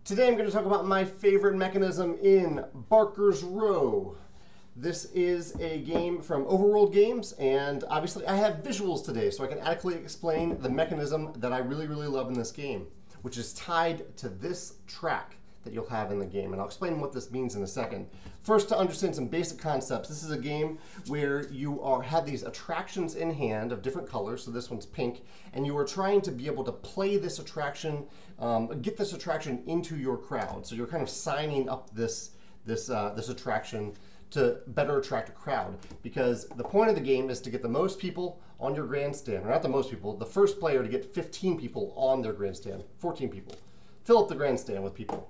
Today I'm going to talk about my favorite mechanism in Barker's Row. This is a game from Overworld Games, and obviously I have visuals today so I can adequately explain the mechanism that I really love in this game, which is tied to this track that you'll have in the game, and I'll explain what this means in a second. First, to understand some basic concepts, this is a game where you have these attractions in hand of different colors, so this one's pink, and you are trying to be able to play this attraction, get this attraction into your crowd. So you're kind of signing up this attraction to better attract a crowd, because the point of the game is to get the most people on your grandstand, or not the most people, the first player to get 15 people on their grandstand, 14 people. Fill up the grandstand with people.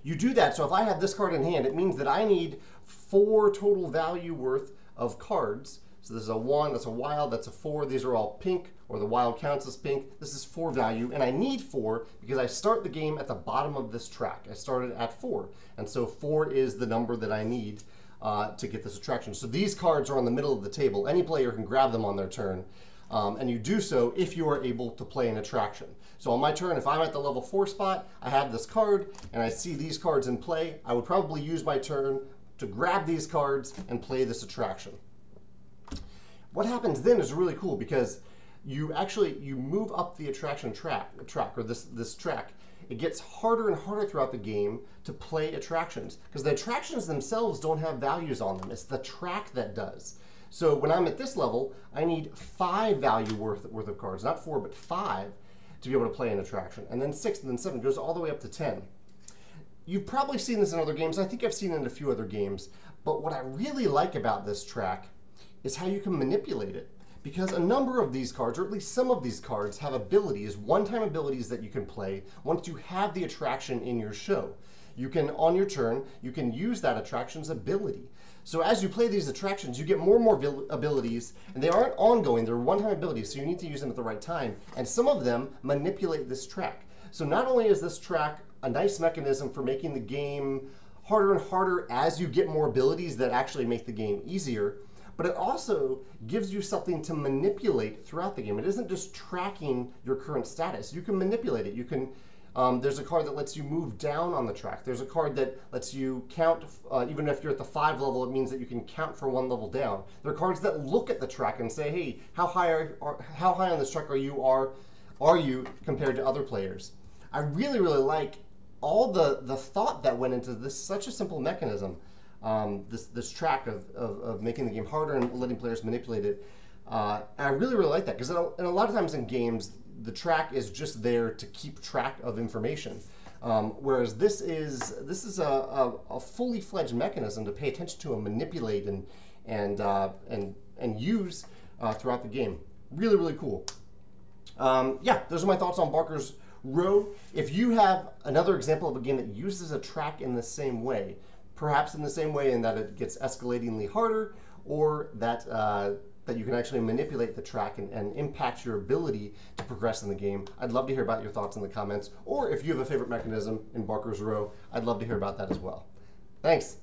You do that, so if I have this card in hand, it means that I need 4 total value worth of cards. So this is a 1, that's a wild, that's a 4. These are all pink, or the wild counts as pink. This is 4 value, and I need 4 because I start the game at the bottom of this track. I started at 4, and so 4 is the number that I need to get this attraction. So these cards are on the middle of the table. Any player can grab them on their turn. And you do so if you are able to play an attraction. So on my turn, if I'm at the level 4 spot, I have this card, and I see these cards in play, I would probably use my turn to grab these cards and play this attraction. What happens then is really cool, because you move up the attraction track, or this track. It gets harder and harder throughout the game to play attractions, because the attractions themselves don't have values on them. It's the track that does. So when I'm at this level, I need 5 value worth of cards, not 4, but 5 to be able to play an attraction. And then 6, and then 7, goes all the way up to 10. You've probably seen this in other games. I think I've seen it in a few other games. But what I really like about this track is how you can manipulate it. Because a number of these cards, or at least some of these cards, have abilities, one-time abilities that you can play once you have the attraction in your show. You can, on your turn, you can use that attraction's ability. So as you play these attractions, you get more and more abilities, and they aren't ongoing, they're one-time abilities, so you need to use them at the right time. And some of them manipulate this track. So not only is this track a nice mechanism for making the game harder and harder as you get more abilities that actually make the game easier, but it also gives you something to manipulate throughout the game. It isn't just tracking your current status. You can manipulate it. You can there's a card that lets you move down on the track. There's a card that lets you count, even if you're at the 5 level, it means that you can count for 1 level down. There are cards that look at the track and say, hey, how high on this track are you compared to other players? I really like all the thought that went into this, such a simple mechanism, this track of making the game harder and letting players manipulate it. And I really like that, because a lot of times in games, the track is just there to keep track of information, whereas this is a fully fledged mechanism to pay attention to and manipulate and use throughout the game. Really cool. Yeah, those are my thoughts on Barker's Row. If you have another example of a game that uses a track in the same way, perhaps in the same way in that it gets escalatingly harder, or that that you can actually manipulate the track and impact your ability to progress in the game, I'd love to hear about your thoughts in the comments. Or if you have a favorite mechanism in Barker's Row, I'd love to hear about that as well. Thanks.